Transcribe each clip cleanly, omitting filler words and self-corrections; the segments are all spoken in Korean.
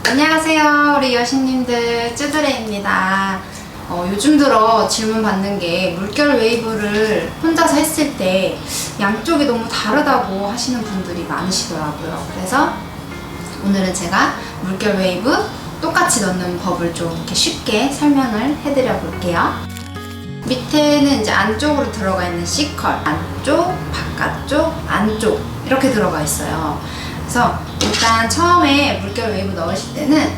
안녕하세요, 우리 여신님들. 쯔드레입니다. 요즘 들어 질문 받는 게 물결 웨이브를 혼자서 했을 때 양쪽이 너무 다르다고 하시는 분들이 많으시더라고요. 그래서 오늘은 제가 물결 웨이브 똑같이 넣는 법을 좀 이렇게 쉽게 설명을 해드려 볼게요. 밑에는 이제 안쪽으로 들어가 있는 C컬, 안쪽, 바깥쪽, 안쪽 이렇게 들어가 있어요. 그래서 일단 처음에 물결 웨이브 넣으실 때는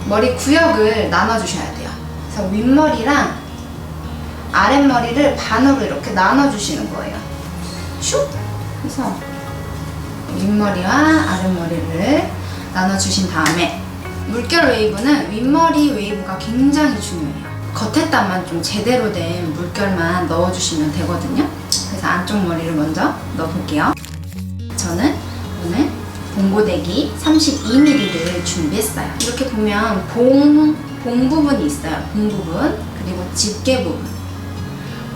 머리 구역을 나눠주셔야 돼요. 그래서 윗머리랑 아랫머리를 반으로 이렇게 나눠주시는 거예요. 슉! 그래서 윗머리와 아랫머리를 나눠주신 다음에 물결 웨이브는 윗머리 웨이브가 굉장히 중요해요. 겉에 단만 좀 제대로 된 물결만 넣어주시면 되거든요. 그래서 안쪽 머리를 먼저 넣어볼게요. 저는 오늘 봉고데기 32mm를 준비했어요. 이렇게 보면 봉 부분이 있어요. 봉 부분, 그리고 집게 부분.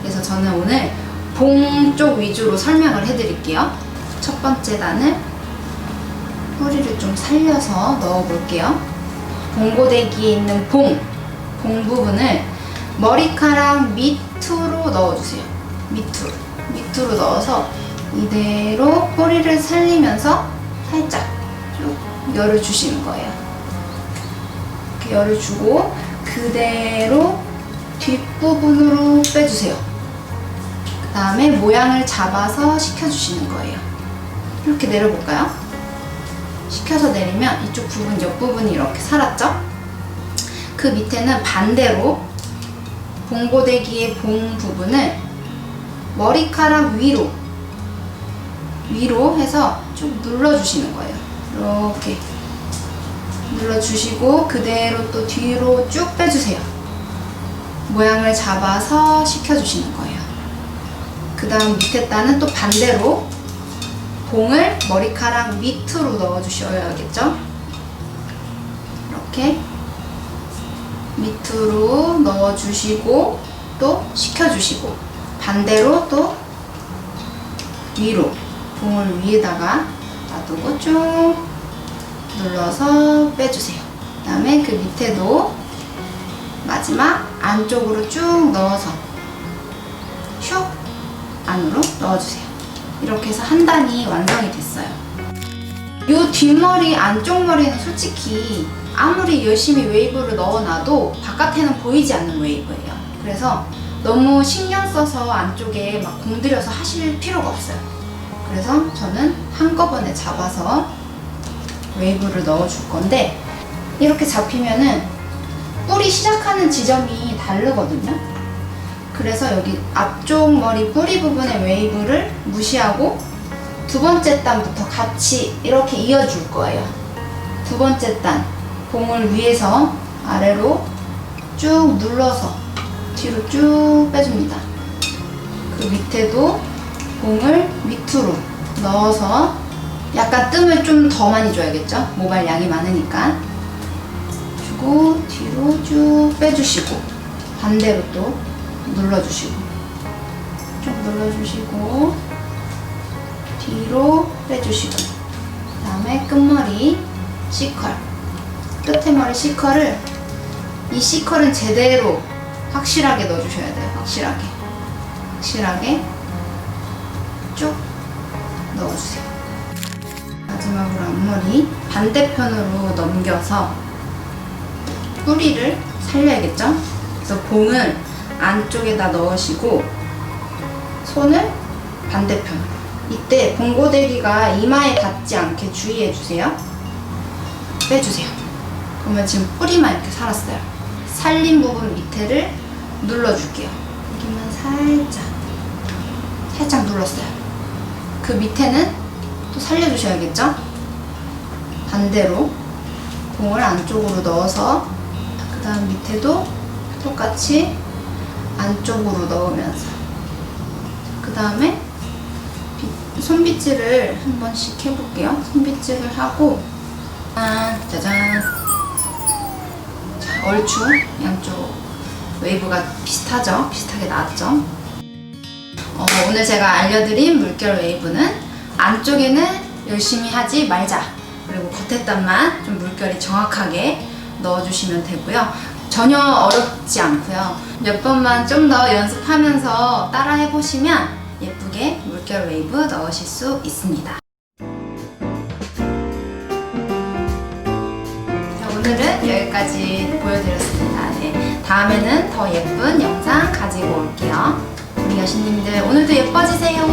그래서 저는 오늘 봉 쪽 위주로 설명을 해드릴게요. 첫 번째 단을 뿌리를 좀 살려서 넣어볼게요. 봉고데기에 있는 봉 부분을 머리카락 밑으로 넣어주세요. 밑으로 넣어서 이대로 뿌리를 살리면서 살짝 쭉 열을 주시는 거예요. 이렇게 열을 주고 그대로 뒷부분으로 빼주세요. 그 다음에 모양을 잡아서 식혀주시는 거예요. 이렇게 내려볼까요? 식혀서 내리면 이쪽 부분, 옆부분이 이렇게 살았죠? 그 밑에는 반대로 봉고데기의 봉 부분을 머리카락 위로 해서 쭉 눌러주시는 거예요. 이렇게 눌러주시고 그대로 또 뒤로 쭉 빼주세요. 모양을 잡아서 식혀주시는 거예요. 그 다음 밑에 단은 또 반대로 봉을 머리카락 밑으로 넣어주셔야겠죠? 이렇게 밑으로 넣어주시고 또 식혀주시고 반대로 또 위로 봉을 위에다가 놔두고 쭉 눌러서 빼주세요. 그 다음에 그 밑에도 마지막 안쪽으로 쭉 넣어서 슉 안으로 넣어주세요. 이렇게 해서 한 단이 완성이 됐어요. 이 뒷머리, 안쪽 머리는 솔직히 아무리 열심히 웨이브를 넣어놔도 바깥에는 보이지 않는 웨이브예요. 그래서 너무 신경 써서 안쪽에 막 공들여서 하실 필요가 없어요. 그래서 저는 한꺼번에 잡아서 웨이브를 넣어줄 건데 이렇게 잡히면은 뿌리 시작하는 지점이 다르거든요. 그래서 여기 앞쪽 머리 뿌리 부분의 웨이브를 무시하고 두 번째 단부터 같이 이렇게 이어줄 거예요. 두 번째 단 봉을 위에서 아래로 쭉 눌러서 뒤로 쭉 빼줍니다. 그 밑에도 봉을 밑으로 넣어서 약간 뜸을 좀 더 많이 줘야겠죠? 모발 양이 많으니까 주고 뒤로 쭉 빼주시고 반대로 또 눌러주시고 쭉 눌러주시고 뒤로 빼주시고 그 다음에 끝머리 C컬 끝에 머리 C컬을 이 C컬은 제대로 확실하게 넣어주셔야 돼요. 확실하게 쭉 넣어주세요. 마지막으로 앞머리 반대편으로 넘겨서 뿌리를 살려야겠죠? 그래서 봉을 안쪽에다 넣으시고 손을 반대편으로 이때 봉고데기가 이마에 닿지 않게 주의해주세요. 빼주세요. 그러면 지금 뿌리만 이렇게 살았어요. 살린 부분 밑에를 눌러줄게요. 여기만 살짝 눌렀어요. 그 밑에는 또 살려주셔야겠죠? 반대로 봉을 안쪽으로 넣어서 그 다음 밑에도 똑같이 안쪽으로 넣으면서 그 다음에 손빗질을 한 번씩 해볼게요. 손빗질을 하고 짜잔 자, 얼추 양쪽 웨이브가 비슷하죠? 비슷하게 나왔죠? 오늘 제가 알려드린 물결 웨이브는 안쪽에는 열심히 하지 말자, 그리고 겉에 단만 좀 물결이 정확하게 넣어주시면 되고요. 전혀 어렵지 않고요. 몇 번만 좀 더 연습하면서 따라 해보시면 예쁘게 물결 웨이브 넣으실 수 있습니다. 자, 오늘은 여기까지 보여드렸습니다. 네, 다음에는 더 예쁜 영상 가지고 올게요. 우리 여신님들 오늘도 예뻐지세요.